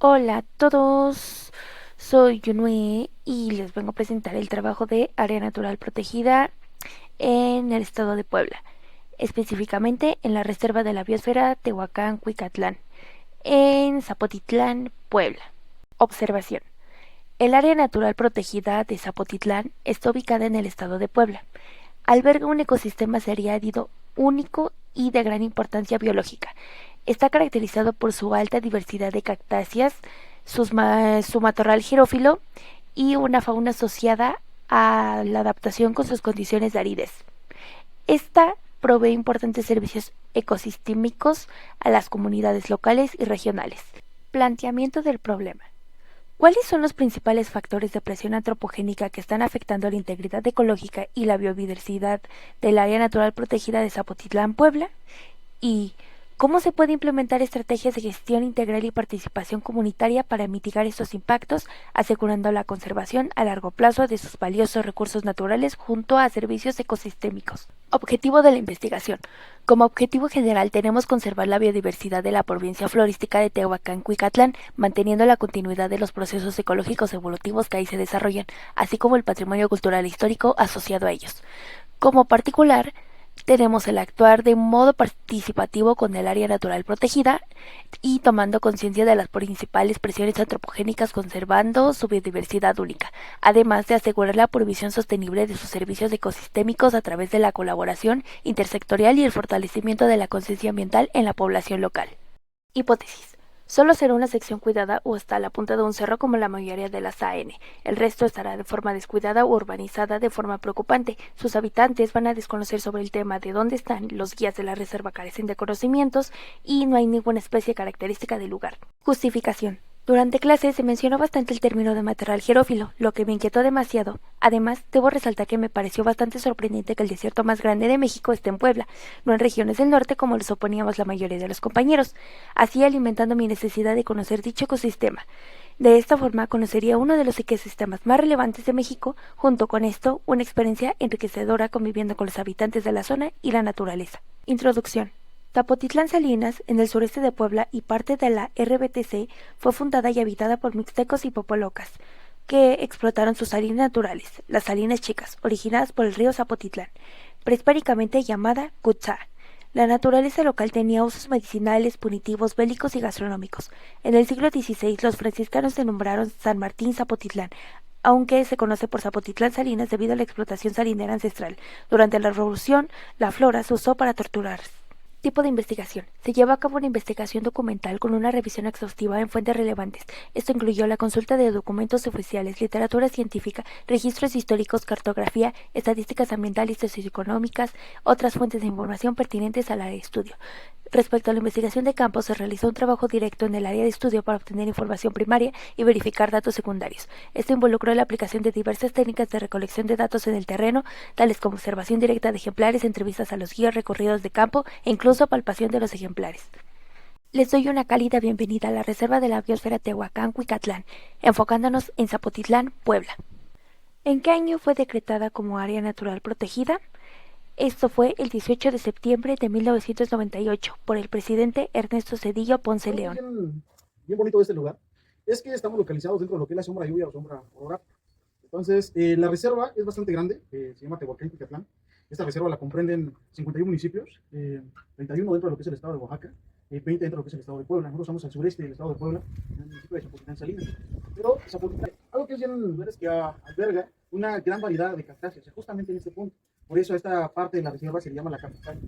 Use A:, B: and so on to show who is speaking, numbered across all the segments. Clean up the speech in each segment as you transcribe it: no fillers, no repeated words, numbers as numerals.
A: Hola a todos, soy Yunue y les vengo a presentar el trabajo de Área Natural Protegida en el estado de Puebla, específicamente en la Reserva de la Biosfera Tehuacán-Cuicatlán, en Zapotitlán, Puebla. Observación. El Área Natural Protegida de Zapotitlán está ubicada en el estado de Puebla. Alberga un ecosistema seriádido único y de gran importancia biológica. Está caracterizado por su alta diversidad de cactáceas, su matorral girófilo y una fauna asociada a la adaptación con sus condiciones de aridez. Esta provee importantes servicios ecosistémicos a las comunidades locales y regionales. Planteamiento del problema. ¿Cuáles son los principales factores de presión antropogénica que están afectando la integridad ecológica y la biodiversidad del área natural protegida de Zapotitlán, Puebla? ¿Y cómo se puede implementar estrategias de gestión integral y participación comunitaria para mitigar estos impactos, asegurando la conservación a largo plazo de sus valiosos recursos naturales junto a servicios ecosistémicos? Objetivo de la investigación. Como objetivo general tenemos conservar la biodiversidad de la provincia florística de Tehuacán-Cuicatlán, manteniendo la continuidad de los procesos ecológicos evolutivos que ahí se desarrollan, así como el patrimonio cultural e histórico asociado a ellos. Como particular, tenemos el actuar de modo participativo con el área natural protegida y tomando conciencia de las principales presiones antropogénicas conservando su biodiversidad única, además de asegurar la provisión sostenible de sus servicios ecosistémicos a través de la colaboración intersectorial y el fortalecimiento de la conciencia ambiental en la población local. Hipótesis. Solo será una sección cuidada o hasta la punta de un cerro como la mayoría de las AN. El resto estará de forma descuidada o urbanizada de forma preocupante. Sus habitantes van a desconocer sobre el tema de dónde están. Los guías de la reserva carecen de conocimientos y no hay ninguna especie característica del lugar. Justificación. Durante clase se mencionó bastante el término de matorral xerófilo, lo que me inquietó demasiado. Además, debo resaltar que me pareció bastante sorprendente que el desierto más grande de México esté en Puebla, no en regiones del norte como lo suponíamos la mayoría de los compañeros, así alimentando mi necesidad de conocer dicho ecosistema. De esta forma conocería uno de los ecosistemas más relevantes de México, junto con esto una experiencia enriquecedora conviviendo con los habitantes de la zona y la naturaleza. Introducción. Zapotitlán Salinas, en el sureste de Puebla y parte de la RBTC, fue fundada y habitada por mixtecos y popolocas, que explotaron sus salinas naturales, las salinas chicas, originadas por el río Zapotitlán, prehispánicamente llamada Cutzá. La naturaleza local tenía usos medicinales, punitivos, bélicos y gastronómicos. En el siglo XVI los franciscanos se nombraron San Martín Zapotitlán, aunque se conoce por Zapotitlán Salinas debido a la explotación salinera ancestral. Durante la Revolución, la flora se usó para torturar. Tipo de investigación. Se llevó a cabo una investigación documental con una revisión exhaustiva en fuentes relevantes. Esto incluyó la consulta de documentos oficiales, literatura científica, registros históricos, cartografía, estadísticas ambientales y socioeconómicas, otras fuentes de información pertinentes al área de estudio. Respecto a la investigación de campo, se realizó un trabajo directo en el área de estudio para obtener información primaria y verificar datos secundarios. Esto involucró la aplicación de diversas técnicas de recolección de datos en el terreno, tales como observación directa de ejemplares, entrevistas a los guías, recorridos de campo e incluso palpación de los ejemplares. Les doy una cálida bienvenida a la Reserva de la Biosfera Tehuacán-Cuicatlán, enfocándonos en Zapotitlán, Puebla. ¿En qué año fue decretada como área natural protegida? Esto fue el 18 de septiembre de 1998 por el presidente Ernesto Zedillo Ponce
B: Algo
A: León.
B: bien bonito de este lugar es que estamos localizados dentro de lo que es la sombra lluvia o sombra aurora. Entonces, la reserva es bastante grande, se llama Tehuacán Ticatlán. Esta reserva la comprenden 51 municipios, 31 dentro de lo que es el estado de Oaxaca, 20 dentro de lo que es el estado de Puebla. Nosotros estamos al sureste del estado de Puebla, en el municipio de Zapotitlán Salinas. Pero Zapotitlán, algo que es bien ver es que alberga una gran variedad de cactáceas, justamente en este punto. Por eso esta parte de la reserva se le llama la capital,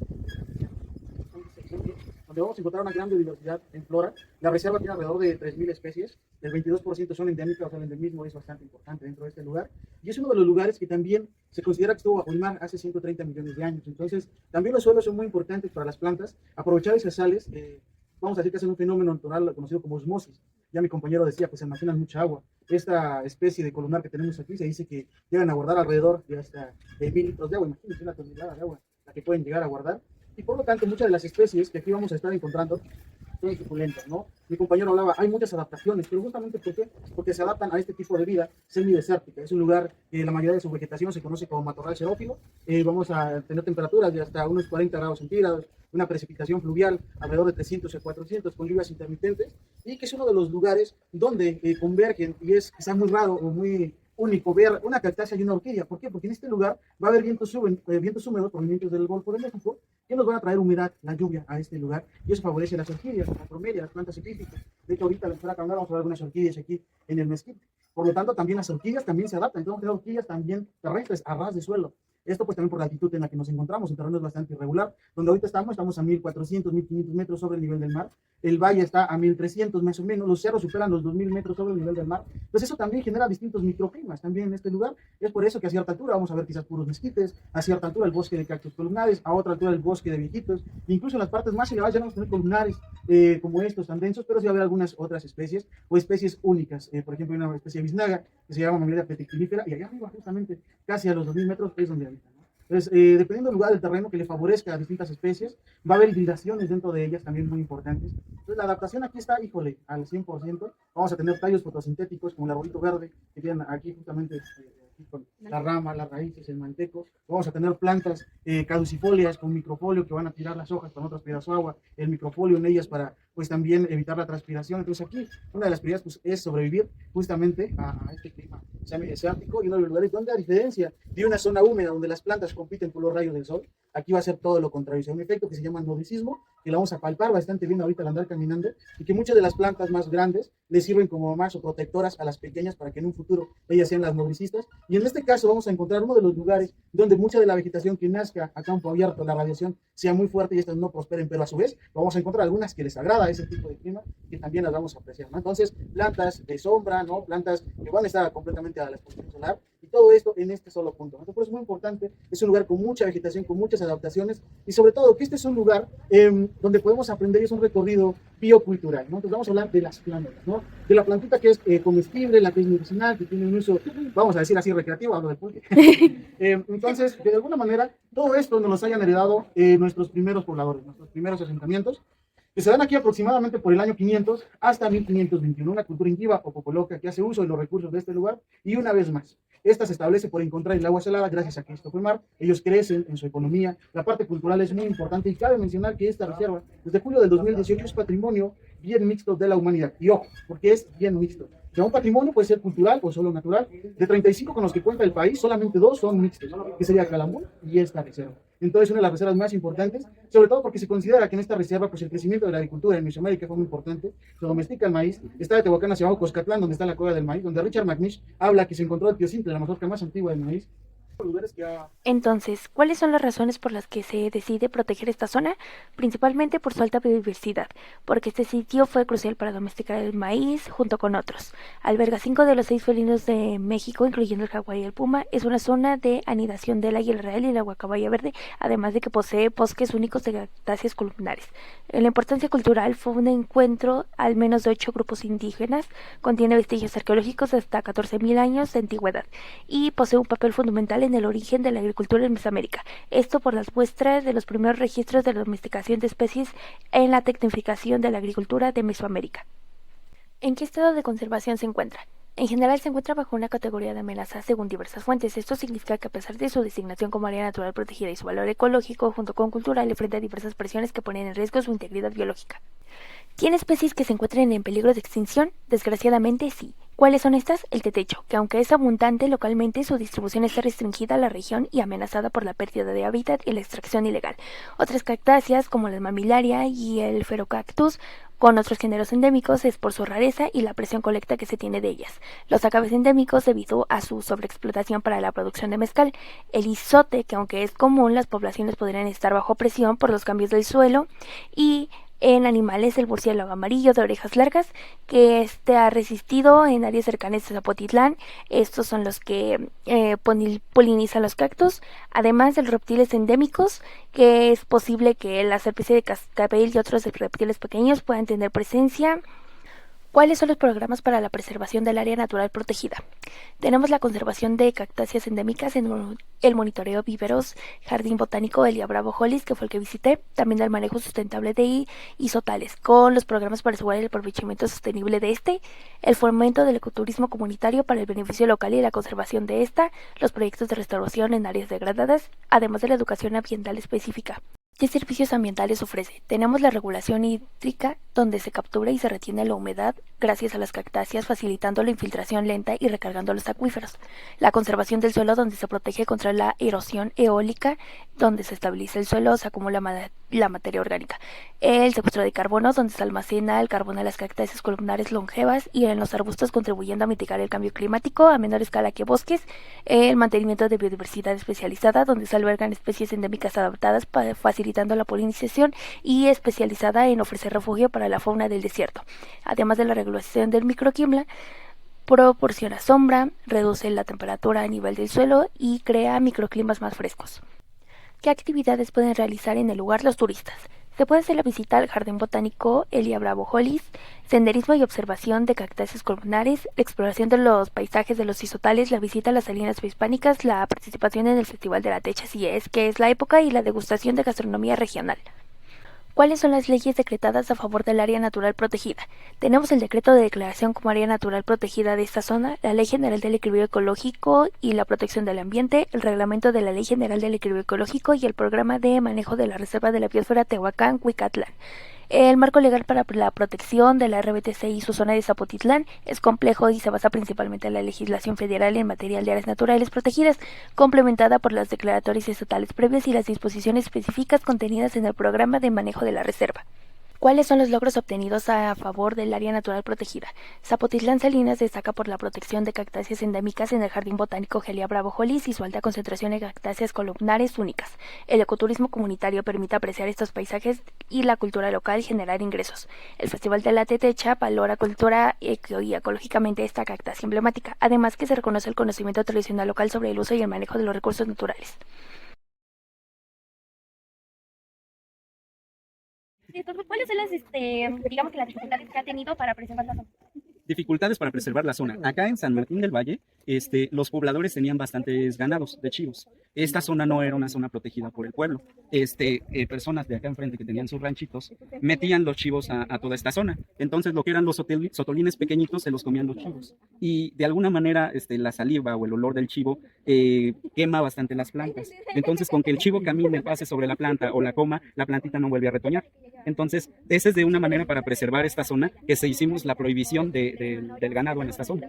B: donde vamos a encontrar una gran biodiversidad en flora. La reserva tiene alrededor de 3.000 especies, el 22% son endémicas, o sea, el endemismo es bastante importante dentro de este lugar, y es uno de los lugares que también se considera que estuvo bajo el mar hace 130 millones de años. Entonces, también los suelos son muy importantes para las plantas. Aprovechar esas sales, vamos a decir que hacen un fenómeno natural conocido como osmosis. Ya mi compañero decía, pues se almacenan mucha agua. Esta especie de columnar que tenemos aquí se dice que llegan a guardar alrededor de hasta 1.000 litros de agua. Imagínense una tonelada de agua la que pueden llegar a guardar. Y por lo tanto, muchas de las especies que aquí vamos a estar encontrando son suculentas, ¿no? Mi compañero hablaba, hay muchas adaptaciones, pero justamente ¿por qué? Porque se adaptan a este tipo de vida semidesértica. Es un lugar que la mayoría de su vegetación se conoce como matorral xerófilo. Vamos a tener temperaturas de hasta unos 40 grados centígrados, una precipitación fluvial alrededor de 300 a 400 con lluvias intermitentes, y que es uno de los lugares donde convergen, y es quizá muy raro o muy único ver una cactácea y una orquídea. ¿Por qué? Porque en este lugar va a haber vientos húmedos provenientes del Golfo de México que nos van a traer humedad, la lluvia a este lugar, y eso favorece las orquídeas, las bromelias, las plantas epífitas. De hecho, ahorita en la escuela Camarón vamos a ver algunas orquídeas aquí en el mezquite. Por lo tanto, también las orquídeas también se adaptan. Entonces, vamos a tener orquídeas también terrestres, a ras de suelo. Esto pues también por la altitud en la que nos encontramos, en terreno es bastante irregular, donde ahorita estamos a 1400, 1500 metros sobre el nivel del mar, el valle está a 1300 más o menos, los cerros superan los 2000 metros sobre el nivel del mar, entonces eso también genera distintos microclimas también en este lugar. Es por eso que a cierta altura vamos a ver quizás puros mezquites, a cierta altura el bosque de cactus columnares, a otra altura el bosque de viejitos, incluso en las partes más elevadas ya no vamos a tener columnares como estos tan densos, pero sí va a haber algunas otras especies o especies únicas. Por ejemplo, hay una especie de biznaga que se llama Mammillaria petrictilífera, y allá arriba justamente casi a los 2000 metros es donde habita, ¿no? Entonces, dependiendo del lugar del terreno que le favorezca a distintas especies, va a haber hibridaciones dentro de ellas también muy importantes. Entonces, la adaptación aquí está, híjole, al 100%. Vamos a tener tallos fotosintéticos como el arbolito verde, que tienen aquí justamente aquí con la rama, las raíces, el manteco. Vamos a tener plantas caducifolias con microfolio que van a tirar las hojas para no transpirar su agua, el microfolio en ellas para pues también evitar la transpiración. Entonces aquí una de las prioridades pues, es sobrevivir justamente a este clima semidesértico, y uno de los lugares donde, a diferencia de una zona húmeda donde las plantas compiten por los rayos del sol, aquí va a ser todo lo contrario. Es un efecto que se llama novicismo, que lo vamos a palpar bastante bien ahorita al andar caminando, y que muchas de las plantas más grandes les sirven como mamás o protectoras a las pequeñas para que en un futuro ellas sean las nodricistas. Y en este caso vamos a encontrar uno de los lugares donde mucha de la vegetación que nazca a campo abierto, la radiación sea muy fuerte y estas no prosperen, pero a su vez vamos a encontrar algunas que les agrada ese tipo de clima, que también las vamos a apreciar, ¿no? Entonces, plantas de sombra, ¿no? Plantas que van a estar completamente a la exposición solar, y todo esto en este solo punto. Entonces, por eso es muy importante, es un lugar con mucha vegetación, con muchas adaptaciones, y sobre todo que este es un lugar donde podemos aprender, y es un recorrido biocultural, ¿no? Entonces vamos a hablar de las plantas, ¿no? De la plantita que es comestible, la que es medicinal, que tiene un uso, vamos a decir así, recreativo, hablo del pulque. Entonces, de alguna manera, todo esto nos lo hayan heredado nuestros primeros pobladores, nuestros primeros asentamientos, que se dan aquí aproximadamente por el año 500 hasta 1521, una cultura inquiva o popoloca que hace uso de los recursos de este lugar, y una vez más, esta se establece por encontrar el agua salada gracias a que esto fue mar, ellos crecen en su economía, la parte cultural es muy importante, y cabe mencionar que esta reserva, desde julio del 2018, es patrimonio bien mixto de la humanidad, y ojo, porque es bien mixto. O sea, un patrimonio puede ser cultural o solo natural. De 35 con los que cuenta el país, solamente 2 son mixtos, que sería Calambún y esta reserva. Entonces, una de las reservas más importantes, sobre todo porque se considera que en esta reserva pues, el crecimiento de la agricultura en Mesoamérica fue muy importante. Se domestica el maíz. Está de Tehuacán hacia abajo, Coscatlán, donde está la cueva del maíz, donde Richard McNish habla que se encontró el Teocintle, la mazorca más antigua del maíz.
A: Entonces, ¿cuáles son las razones por las que se decide proteger esta zona? Principalmente por su alta biodiversidad, porque este sitio fue crucial para domesticar el maíz junto con otros. Alberga 5 de los 6 felinos de México, incluyendo el jaguar y el puma. Es una zona de anidación del águila real y la guacamaya verde, además de que posee bosques únicos de cactáceas columnares. La importancia cultural fue un encuentro al menos de 8 grupos indígenas, contiene vestigios arqueológicos de hasta 14.000 años de antigüedad y posee un papel fundamental en el origen de la agricultura en Mesoamérica. Esto por las muestras de los primeros registros de la domesticación de especies en la tecnificación de la agricultura de Mesoamérica. ¿En qué estado de conservación se encuentra? En general se encuentra bajo una categoría de amenaza según diversas fuentes. Esto significa que a pesar de su designación como área natural protegida y su valor ecológico junto con cultural, le enfrenta a diversas presiones que ponen en riesgo su integridad biológica. ¿Tiene especies que se encuentren en peligro de extinción? Desgraciadamente sí. ¿Cuáles son estas? El tetecho, que aunque es abundante localmente, su distribución está restringida a la región y amenazada por la pérdida de hábitat y la extracción ilegal. Otras cactáceas, como la mamilaria y el ferocactus, con otros géneros endémicos, es por su rareza y la presión colecta que se tiene de ellas. Los agaves endémicos debido a su sobreexplotación para la producción de mezcal. El izote, que aunque es común, las poblaciones podrían estar bajo presión por los cambios del suelo. Y en animales, el murciélago amarillo de orejas largas, que ha resistido en áreas cercanas a Zapotitlán. Estos son los que polinizan los cactus, además de los reptiles endémicos, que es posible que la serpiente de cascabel y otros reptiles pequeños puedan tener presencia. ¿Cuáles son los programas para la preservación del área natural protegida? Tenemos la conservación de cactáceas endémicas, el monitoreo viveros, jardín botánico Elia Bravo Hollis, que fue el que visité, también el manejo sustentable de isotales, con los programas para asegurar el aprovechamiento sostenible de el fomento del ecoturismo comunitario para el beneficio local y la conservación de los proyectos de restauración en áreas degradadas, además de la educación ambiental específica. ¿Qué servicios ambientales ofrece? Tenemos la regulación hídrica, donde se captura y se retiene la humedad gracias a las cactáceas, facilitando la infiltración lenta y recargando los acuíferos. La conservación del suelo, donde se protege contra la erosión eólica, donde se estabiliza el suelo, se acumula la materia orgánica. El secuestro de carbono, donde se almacena el carbono en las cactáceas columnares longevas y en los arbustos, contribuyendo a mitigar el cambio climático a menor escala que bosques. El mantenimiento de biodiversidad especializada, donde se albergan especies endémicas adaptadas para facilitando la polinización y especializada en ofrecer refugio para la fauna del desierto. Además de la regulación del microclima, proporciona sombra, reduce la temperatura a nivel del suelo y crea microclimas más frescos. ¿Qué actividades pueden realizar en el lugar los turistas? Se puede hacer la visita al Jardín Botánico Elia Bravo Hollis, senderismo y observación de cactáceas columnares, la exploración de los paisajes de los isotales, la visita a las salinas prehispánicas, la participación en el Festival de la Techa, si es que es la época, y la degustación de gastronomía regional. ¿Cuáles son las leyes decretadas a favor del área natural protegida? Tenemos el decreto de declaración como área natural protegida de esta zona, la Ley General del Equilibrio Ecológico y la Protección del Ambiente, el reglamento de la Ley General del Equilibrio Ecológico y el programa de manejo de la Reserva de la Biosfera Tehuacán-Huicatlán. El marco legal para la protección de la RBTC y su zona de Zapotitlán es complejo y se basa principalmente en la legislación federal en materia de áreas naturales protegidas, complementada por las declaratorias estatales previas y las disposiciones específicas contenidas en el programa de manejo de la reserva. ¿Cuáles son los logros obtenidos a favor del área natural protegida? Zapotitlán Salinas destaca por la protección de cactáceas endémicas en el Jardín Botánico Elia Bravo Hollis y su alta concentración de cactáceas columnares únicas. El ecoturismo comunitario permite apreciar estos paisajes y la cultura local generar ingresos. El Festival de la Tetecha valora cultura y ecológicamente esta cactácea emblemática, además que se reconoce el conocimiento tradicional local sobre el uso y el manejo de los recursos naturales. Entonces, ¿cuáles son las, digamos que las dificultades que ha tenido para preservar la zona?
C: Dificultades para preservar la zona. Acá en San Martín del Valle, los pobladores tenían bastantes ganados de chivos. Esta zona no era una zona protegida por el pueblo. Personas de acá enfrente que tenían sus ranchitos metían los chivos a toda esta zona. Entonces, lo que eran los sotolines pequeñitos se los comían los chivos. Y de alguna manera, la saliva o el olor del chivo quema bastante las plantas. Entonces, con que el chivo camine, pase sobre la planta o la coma, la plantita no vuelve a retoñar. Entonces, esa es de una manera para preservar esta zona que se hicimos la prohibición del ganado en esta zona.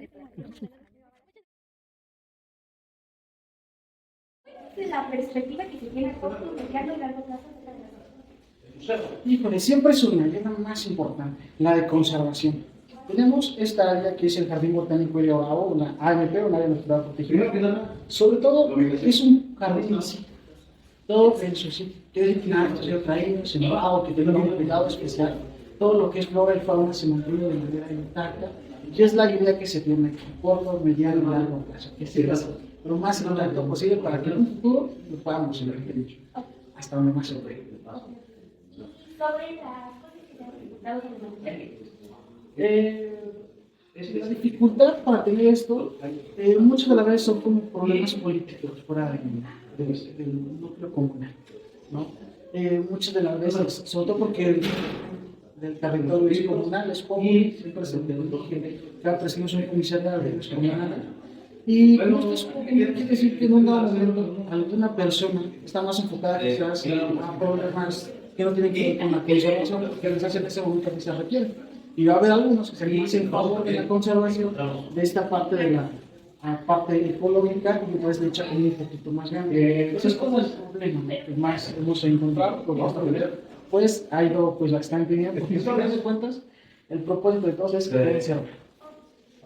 A: La perspectiva que se tiene a corto, mediano y largo plazo.
B: Híjole, siempre es una área más importante, la de conservación. Tenemos esta área que es el Jardín Botánico Elia Bravo, una ANP, una área natural protegida. Sobre todo, es un jardín así. Todo en su sitio, que ha sido traído, sembrado, que tiene un cuidado especial. Todo lo que es flora y fauna se mantiene de manera intacta. Y es la idea que se tiene aquí, corto, mediano y largo plazo, que se hace lo más intacto posible para que en un futuro lo podamos elegir hasta donde más se puede.
A: Sobre las cosas que se han resultado
B: la dificultad para tener esto, muchas de las veces son como problemas políticos fuera del núcleo comunal, ¿no? Muchas de las veces, sobre todo porque del territorio es comunal, es pobre, siempre se dirige, cada presidente es un comisario de los comunales. Y no quiere decir que en un dado momento alguna persona está más enfocada quizás a problemas que no tienen que ver con la conservación, que quizás en ese momento que se requiere. Y va a haber algunos que se dicen en favor de la conservación de esta parte de la parte ecológica, y entonces le echan un poquito más grande. Entonces, ¿cómo es el problema que más hemos encontrado con esta vida? Pues ha ido pues bastante bien, porque si te das cuentas, el propósito de todos es que debe ser.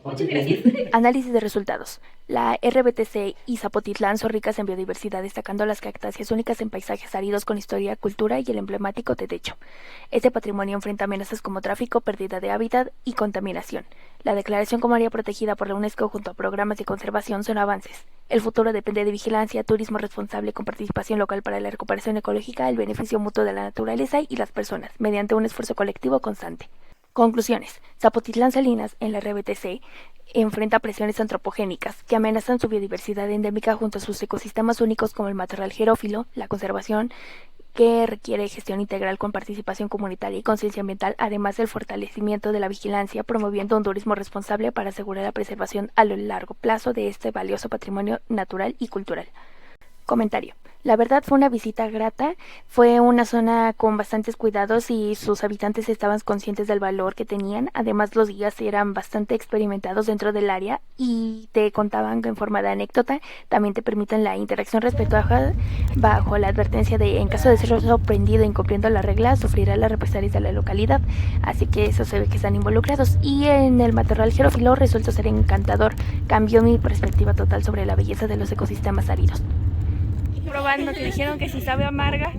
A: Muchas gracias. Análisis de resultados. La RBTC y Zapotitlán son ricas en biodiversidad, destacando las cactáceas únicas en paisajes áridos con historia, cultura y el emblemático tetecho. Este patrimonio enfrenta amenazas como tráfico, pérdida de hábitat y contaminación. La declaración como área protegida por la UNESCO junto a programas de conservación son avances. El futuro depende de vigilancia, turismo responsable con participación local para la recuperación ecológica, el beneficio mutuo de la naturaleza y las personas, mediante un esfuerzo colectivo constante. Conclusiones. Zapotitlán Salinas, en la RBTC, enfrenta presiones antropogénicas que amenazan su biodiversidad endémica junto a sus ecosistemas únicos como el matorral xerófilo, la conservación que requiere gestión integral con participación comunitaria y conciencia ambiental, además del fortalecimiento de la vigilancia, promoviendo un turismo responsable para asegurar la preservación a lo largo plazo de este valioso patrimonio natural y cultural. Comentario. La verdad fue una visita grata, fue una zona con bastantes cuidados y sus habitantes estaban conscientes del valor que tenían. Además, los guías eran bastante experimentados dentro del área y te contaban en forma de anécdota. También te permiten la interacción respetuosa bajo la advertencia de en caso de ser sorprendido incumpliendo las reglas, sufrirá las represalias de la localidad. Así que eso se ve que están involucrados. Y en el matorral xerófilo resultó ser encantador. Cambió mi perspectiva total sobre la belleza de los ecosistemas áridos. Probando, te dijeron que si sabe amarga,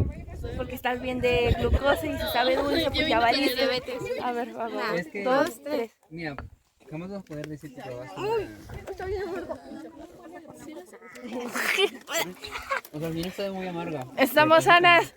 A: porque estás bien de glucosa, y si sabe dulce, pues ya valiste.
D: Diabetes.
A: A ver, vamos.
E: Es que,
A: 2, 3.
E: mira, jamás vas a poder decir que probaste
D: Está bien amargo.
E: O sea, al final sabe muy amarga.
A: Estamos sanas.